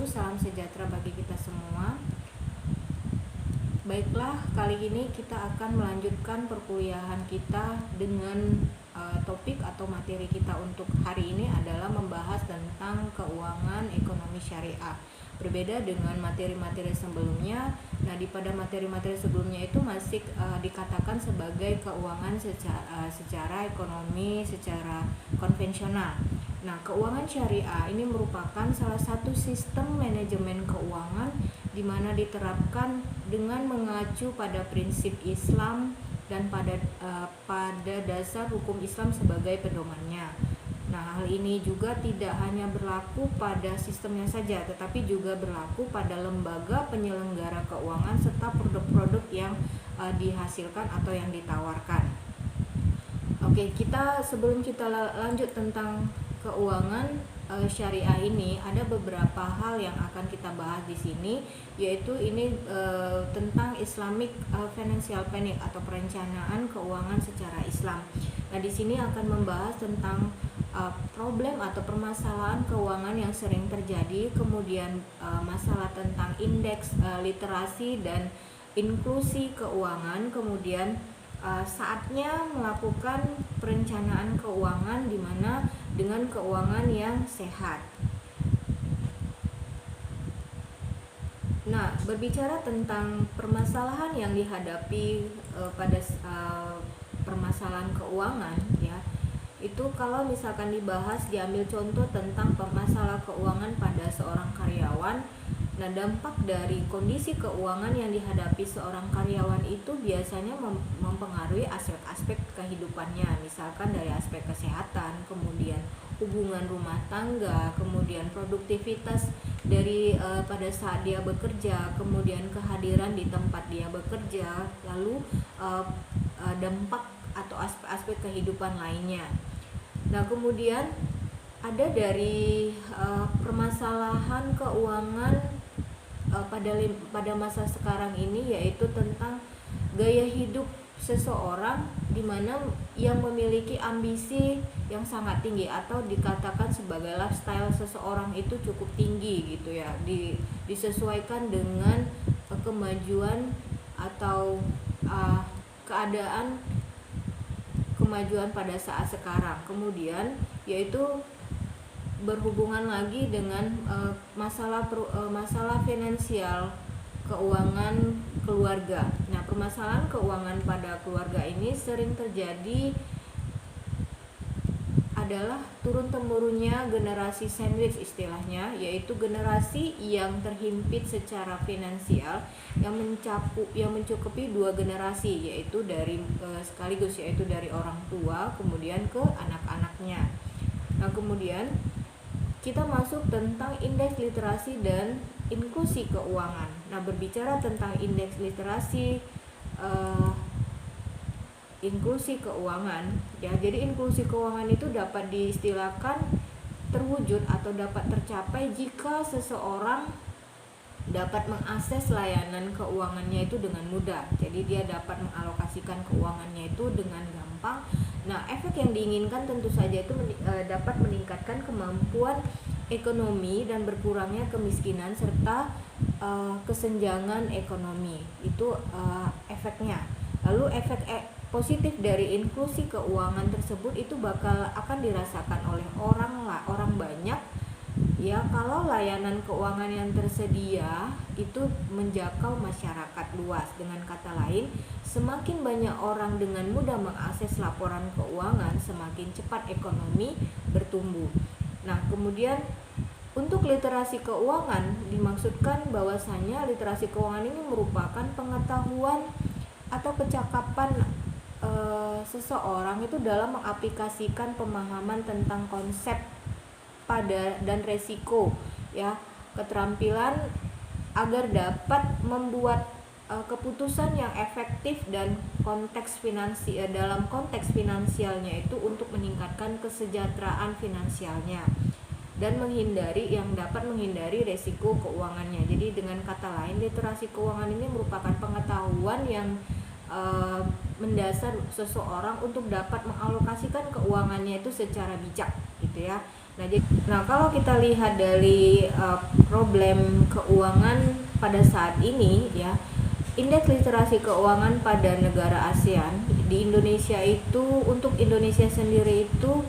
salam sejahtera bagi kita semua. Baiklah, kali ini kita akan melanjutkan perkuliahan kita dengan topik atau materi kita untuk hari ini adalah membahas tentang keuangan ekonomi syariah. Berbeda dengan materi-materi sebelumnya. Nah, pada materi-materi sebelumnya itu masih dikatakan sebagai keuangan secara ekonomi, secara konvensional. Nah, keuangan syariah ini merupakan salah satu sistem manajemen keuangan di mana diterapkan dengan mengacu pada prinsip Islam dan pada dasar hukum Islam sebagai pedomannya. Nah, hal ini juga tidak hanya berlaku pada sistemnya saja, tetapi juga berlaku pada lembaga penyelenggara keuangan serta produk-produk yang dihasilkan atau yang ditawarkan. Oke, sebelum kita lanjut tentang keuangan syariah ini, ada beberapa hal yang akan kita bahas di sini, yaitu ini tentang Islamic Financial Planning atau perencanaan keuangan secara Islam. Nah, di sini akan membahas tentang problem atau permasalahan keuangan yang sering terjadi, kemudian masalah tentang indeks literasi dan inklusi keuangan, kemudian saatnya melakukan perencanaan keuangan di mana dengan keuangan yang sehat. Nah, berbicara tentang permasalahan yang dihadapi pada permasalahan keuangan, ya, itu kalau misalkan dibahas, diambil contoh tentang masalah keuangan pada seorang karyawan. Nah, dampak dari kondisi keuangan yang dihadapi seorang karyawan itu biasanya mempengaruhi aspek-aspek kehidupannya, misalkan dari aspek kesehatan, kemudian hubungan rumah tangga, kemudian produktivitas dari pada saat dia bekerja, kemudian kehadiran di tempat dia bekerja, lalu dampak atau aspek-aspek kehidupan lainnya. Nah, kemudian ada dari permasalahan keuangan pada masa sekarang ini, yaitu tentang gaya hidup seseorang di mana yang memiliki ambisi yang sangat tinggi atau dikatakan sebagai lifestyle seseorang itu cukup tinggi gitu ya, disesuaikan dengan kemajuan atau keadaan kemajuan pada saat sekarang. Kemudian yaitu berhubungan lagi dengan masalah finansial keuangan keluarga. Nah, permasalahan keuangan pada keluarga ini sering terjadi adalah turun-temurunnya generasi sandwich istilahnya, yaitu generasi yang terhimpit secara finansial yang mencukupi dua generasi, yaitu dari sekaligus, yaitu dari orang tua kemudian ke anak-anaknya. Nah, kemudian kita masuk tentang indeks literasi dan inklusi keuangan. Nah, berbicara tentang indeks literasi, inklusi keuangan, ya, jadi inklusi keuangan itu dapat diistilahkan terwujud atau dapat tercapai jika seseorang dapat mengakses layanan keuangannya itu dengan mudah. Jadi dia dapat mengalokasikan keuangannya itu dengan gampang. Nah, efek yang diinginkan tentu saja itu dapat meningkatkan kemampuan ekonomi dan berkurangnya kemiskinan serta kesenjangan ekonomi. Itu efeknya. Lalu efek positif dari inklusi keuangan tersebut itu akan dirasakan oleh orang banyak, ya, kalau layanan keuangan yang tersedia itu menjangkau masyarakat luas. Dengan kata lain, semakin banyak orang dengan mudah mengakses laporan keuangan, semakin cepat ekonomi bertumbuh. Nah, kemudian untuk literasi keuangan dimaksudkan bahwasanya literasi keuangan ini merupakan pengetahuan atau kecakapan seseorang itu dalam mengaplikasikan pemahaman tentang konsep dan resiko, ya, keterampilan agar dapat membuat keputusan yang efektif dan dalam konteks finansialnya itu untuk meningkatkan kesejahteraan finansialnya dan dapat menghindari resiko keuangannya. Jadi dengan kata lain, literasi keuangan ini merupakan pengetahuan yang mendasar seseorang untuk dapat mengalokasikan keuangannya itu secara bijak gitu ya. Nah, kalau kita lihat dari problem keuangan pada saat ini ya, indeks literasi keuangan pada negara ASEAN di Indonesia itu, untuk Indonesia sendiri itu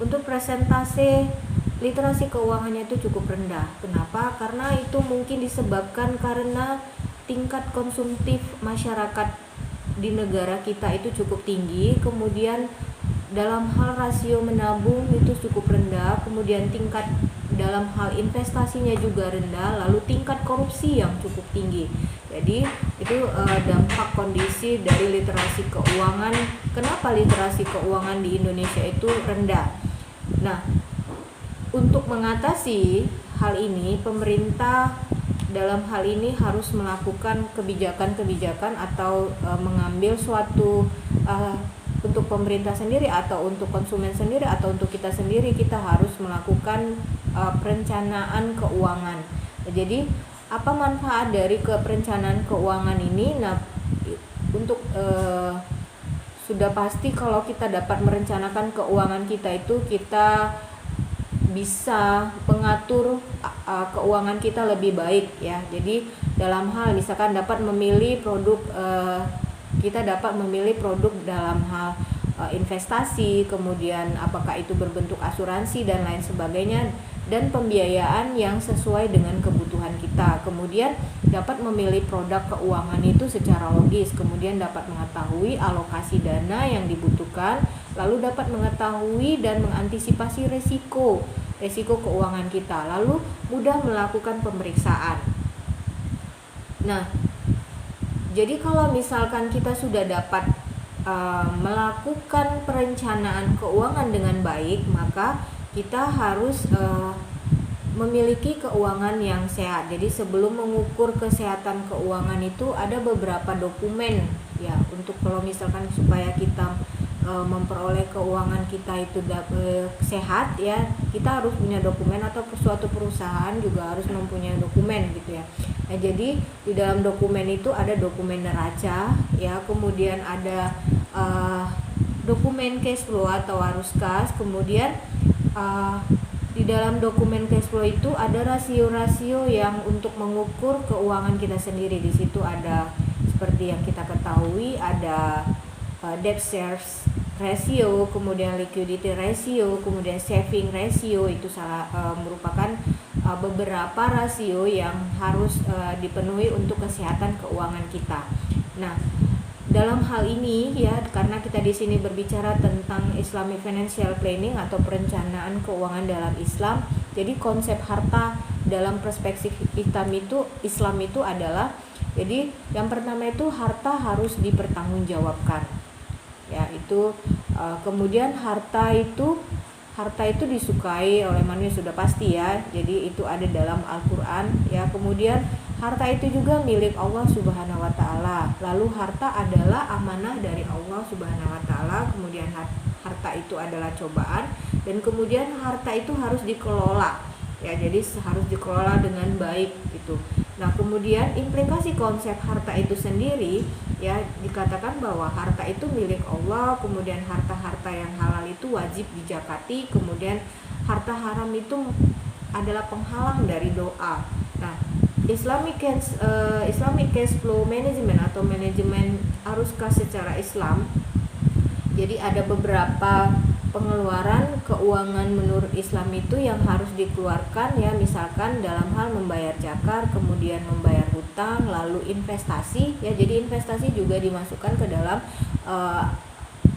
untuk presentase literasi keuangannya itu cukup rendah. Kenapa? Karena itu mungkin disebabkan karena tingkat konsumtif masyarakat di negara kita itu cukup tinggi, kemudian dalam hal rasio menabung itu cukup rendah, kemudian tingkat dalam hal investasinya juga rendah, lalu tingkat korupsi yang cukup tinggi. Jadi itu dampak kondisi dari literasi keuangan. Kenapa literasi keuangan di Indonesia itu rendah? Nah, untuk mengatasi hal ini, pemerintah dalam hal ini harus melakukan kebijakan-kebijakan atau mengambil suatu untuk pemerintah sendiri atau untuk konsumen sendiri atau untuk kita sendiri, kita harus melakukan perencanaan keuangan. Jadi apa manfaat dari perencanaan keuangan ini? Nah, untuk sudah pasti kalau kita dapat merencanakan keuangan kita itu, kita bisa mengatur keuangan kita lebih baik ya. Jadi dalam hal misalkan dapat memilih produk, kita dapat memilih produk dalam hal investasi, kemudian apakah itu berbentuk asuransi dan lain sebagainya, dan pembiayaan yang sesuai dengan kebutuhan kita. Kemudian dapat memilih produk keuangan itu secara logis, kemudian dapat mengetahui alokasi dana yang dibutuhkan, lalu dapat mengetahui dan mengantisipasi resiko keuangan kita, lalu mudah melakukan pemeriksaan. Nah, jadi kalau misalkan kita sudah dapat melakukan perencanaan keuangan dengan baik, maka kita harus memiliki keuangan yang sehat. Jadi sebelum mengukur kesehatan keuangan itu ada beberapa dokumen ya, untuk kalau misalkan supaya kita memperoleh keuangan kita itu sehat ya, kita harus punya dokumen, atau suatu perusahaan juga harus mempunyai dokumen gitu ya. Nah, jadi di dalam dokumen itu ada dokumen neraca ya, kemudian ada dokumen cash flow atau arus kas, kemudian di dalam dokumen cash flow itu ada rasio-rasio yang untuk mengukur keuangan kita sendiri. Di situ ada seperti yang kita ketahui, ada debt service ratio, kemudian liquidity ratio, kemudian saving ratio. Itu merupakan beberapa rasio yang harus dipenuhi untuk kesehatan keuangan kita. Nah, dalam hal ini ya, karena kita di sini berbicara tentang Islamic Financial Planning atau perencanaan keuangan dalam Islam. Jadi konsep harta dalam perspektif Islam itu adalah, jadi yang pertama itu harta harus dipertanggungjawabkan. Ya, itu kemudian harta itu disukai oleh manusia, sudah pasti ya. Jadi itu ada dalam Al-Qur'an ya. Kemudian harta itu juga milik Allah Subhanahu wa taala. Lalu harta adalah amanah dari Allah Subhanahu wa taala. Kemudian harta itu adalah cobaan, dan kemudian harta itu harus dikelola. Ya, jadi harus dikelola dengan baik gitu. Nah, kemudian implikasi konsep harta itu sendiri ya, dikatakan bahwa harta itu milik Allah, kemudian harta-harta yang halal itu wajib dijakati, kemudian harta haram itu adalah penghalang dari doa. Nah, Islamic cash flow management atau manajemen arus kas secara Islam, jadi ada beberapa pengeluaran keuangan menurut Islam itu yang harus dikeluarkan ya, misalkan dalam hal membayar zakat, kemudian membayar hutang, lalu investasi ya. Jadi investasi juga dimasukkan ke dalam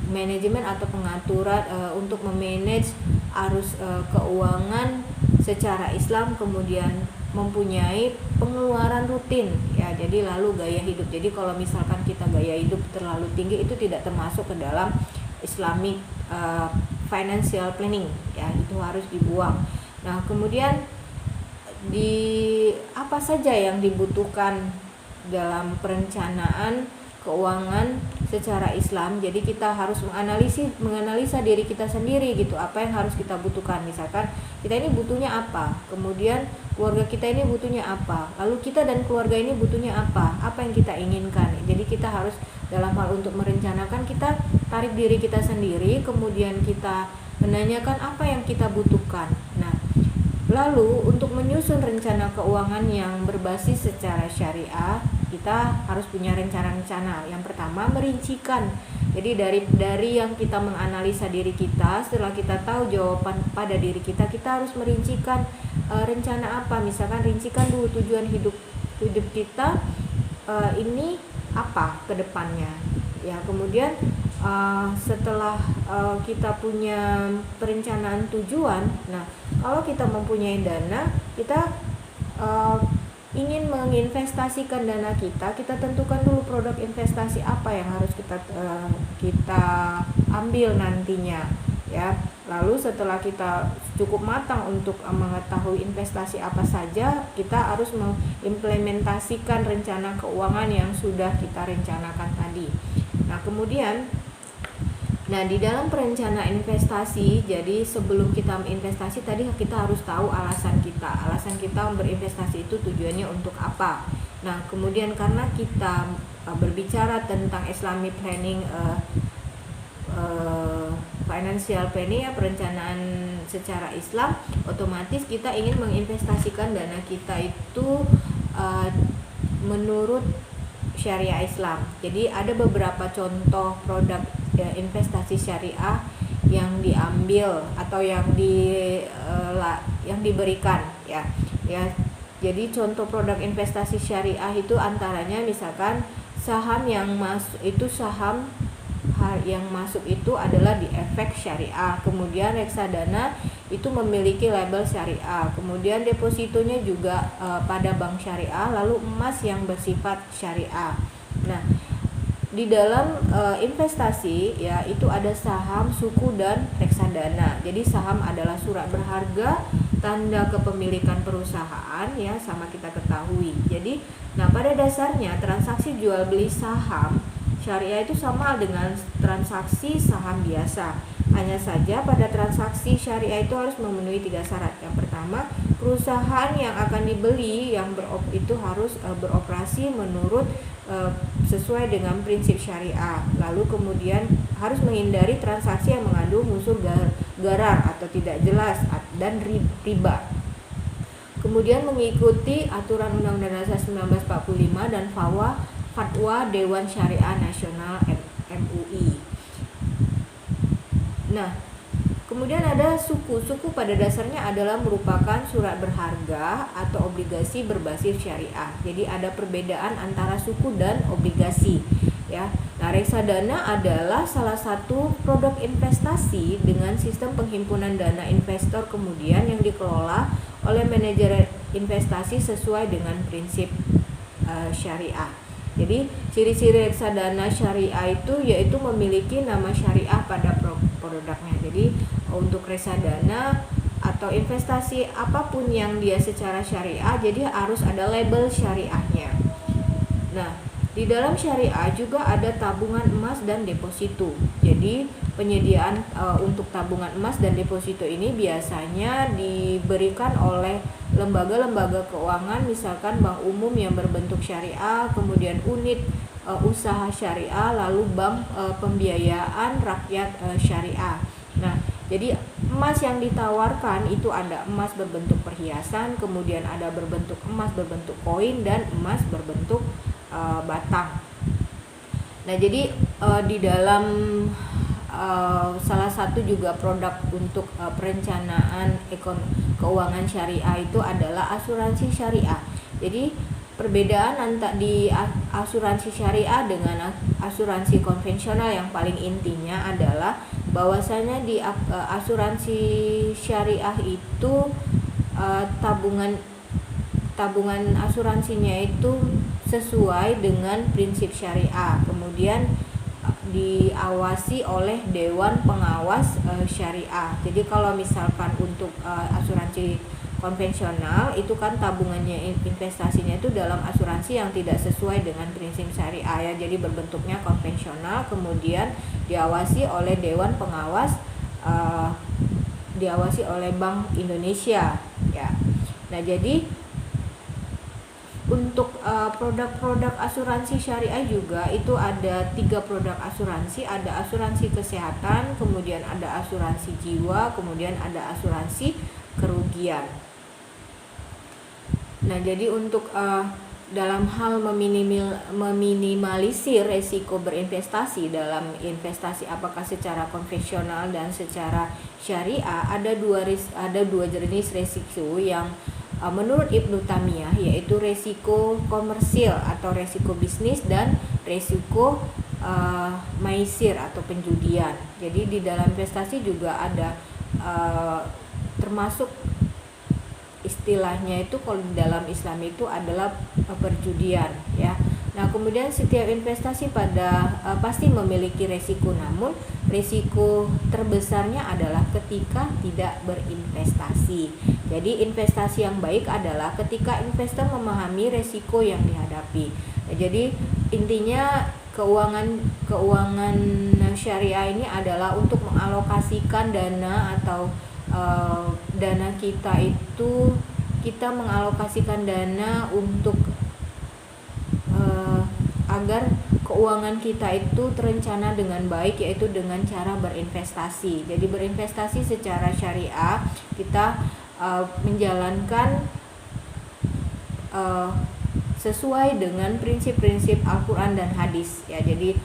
manajemen atau pengaturan untuk memanage arus keuangan secara Islam, kemudian mempunyai pengeluaran rutin ya. Jadi lalu gaya hidup, jadi kalau misalkan kita gaya hidup terlalu tinggi itu tidak termasuk ke dalam Islamic financial planning ya, itu harus dibuang. Nah, kemudian apa saja yang dibutuhkan dalam perencanaan keuangan secara Islam. Jadi kita harus menganalisa diri kita sendiri gitu, apa yang harus kita butuhkan. Misalkan kita ini butuhnya apa, kemudian keluarga kita ini butuhnya apa, lalu kita dan keluarga ini butuhnya apa yang kita inginkan. Jadi kita harus dalam hal untuk merencanakan, kita tarik diri kita sendiri, kemudian kita menanyakan apa yang kita butuhkan. Nah, lalu untuk menyusun rencana keuangan yang berbasis secara syariah, kita harus punya rencana-rencana. Yang pertama, merincikan. Jadi dari yang kita menganalisa diri kita, setelah kita tahu jawaban pada diri kita harus merincikan rencana apa. Misalkan rincikan dulu tujuan hidup kita ini apa ke depannya. Ya, kemudian setelah kita punya perencanaan tujuan, nah kalau kita mempunyai dana, kita ingin menginvestasikan dana kita tentukan dulu produk investasi apa yang harus kita ambil nantinya, ya. Lalu setelah kita cukup matang untuk mengetahui investasi apa saja, kita harus mengimplementasikan rencana keuangan yang sudah kita rencanakan tadi. Nah, kemudian di dalam perencanaan investasi, jadi sebelum kita berinvestasi tadi kita harus tahu alasan kita berinvestasi itu tujuannya untuk apa. Nah, kemudian karena kita berbicara tentang Islamic planning, financial planning, ya, perencanaan secara Islam, otomatis kita ingin menginvestasikan dana kita itu menurut syariah Islam. Jadi ada beberapa contoh produk investasi syariah yang diambil atau yang diberikan, ya. Jadi contoh produk investasi syariah itu antaranya misalkan saham yang masuk itu adalah di efek syariah. Kemudian reksadana itu memiliki label syariah. Kemudian depositonya juga pada bank syariah, lalu emas yang bersifat syariah. Nah, di dalam investasi, ya, itu ada saham, suku, dan reksadana. Jadi saham adalah surat berharga, tanda kepemilikan perusahaan, ya, sama kita ketahui. Jadi, pada dasarnya transaksi jual beli saham syariah itu sama dengan transaksi saham biasa. Hanya saja pada transaksi syariah itu harus memenuhi 3 syarat. Yang pertama, perusahaan yang akan dibeli itu harus beroperasi menurut sesuai dengan prinsip syariah. Lalu kemudian harus menghindari transaksi yang mengandung unsur gharar atau tidak jelas dan riba. Kemudian mengikuti aturan Undang-Undang Dasar 1945 dan Fatwa Dewan Syariah Nasional MUI. Nah, kemudian ada suku. Suku pada dasarnya adalah merupakan surat berharga atau obligasi berbasis syariah. Jadi ada perbedaan antara suku dan obligasi, ya. Nah, reksadana adalah salah satu produk investasi dengan sistem penghimpunan dana investor kemudian yang dikelola oleh manajer investasi sesuai dengan prinsip syariah. Jadi ciri-ciri reksadana syariah itu yaitu memiliki nama syariah pada produknya. Jadi untuk reksadana atau investasi apapun yang dia secara syariah, jadi harus ada label syariahnya. Nah, di dalam syariah juga ada tabungan emas dan deposito. Jadi penyediaan untuk tabungan emas dan deposito ini biasanya diberikan oleh lembaga-lembaga keuangan, misalkan bank umum yang berbentuk syariah, kemudian unit usaha syariah, lalu bank pembiayaan rakyat syariah. Nah, jadi emas yang ditawarkan itu ada emas berbentuk perhiasan, kemudian ada berbentuk emas berbentuk koin, dan emas berbentuk batang. Nah, jadi di dalam salah satu juga produk untuk perencanaan keuangan syariah itu adalah asuransi syariah. Jadi perbedaan antara di asuransi syariah dengan asuransi konvensional yang paling intinya adalah bahwasanya di asuransi syariah itu tabungan asuransinya itu sesuai dengan prinsip syariah, kemudian diawasi oleh Dewan Pengawas Syariah. Jadi kalau misalkan untuk asuransi konvensional itu kan tabungannya, investasinya itu dalam asuransi yang tidak sesuai dengan prinsip syariah, ya, jadi berbentuknya konvensional, kemudian diawasi oleh Dewan Pengawas, diawasi oleh Bank Indonesia, ya. Nah, jadi Untuk produk-produk asuransi syariah juga itu ada 3 produk asuransi, ada asuransi kesehatan, kemudian ada asuransi jiwa, kemudian ada asuransi kerugian. Nah, jadi untuk dalam hal meminimalisir resiko berinvestasi dalam investasi apakah secara konvensional dan secara syariah, ada dua jenis resiko yang menurut Ibnu Taimiyah, yaitu resiko komersil atau resiko bisnis dan resiko maisir atau penjudian. Jadi di dalam investasi juga ada termasuk istilahnya itu kalau di dalam Islam itu adalah perjudian, ya. Nah, kemudian setiap investasi pasti memiliki resiko, namun resiko terbesarnya adalah ketika tidak berinvestasi. Jadi investasi yang baik adalah ketika investor memahami resiko yang dihadapi. Nah, jadi intinya keuangan syariah ini adalah untuk mengalokasikan dana atau dana kita itu, kita mengalokasikan dana untuk agar keuangan kita itu terencana dengan baik, yaitu dengan cara berinvestasi. Jadi berinvestasi secara syariah, kita menjalankan sesuai dengan prinsip-prinsip Al-Quran dan hadis, ya. Jadi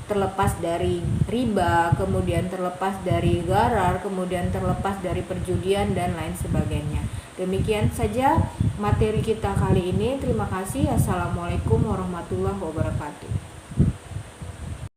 terlepas dari riba, kemudian terlepas dari gharar, kemudian terlepas dari perjudian dan lain sebagainya. Demikian saja materi kita kali ini. Terima kasih. Assalamualaikum warahmatullahi wabarakatuh.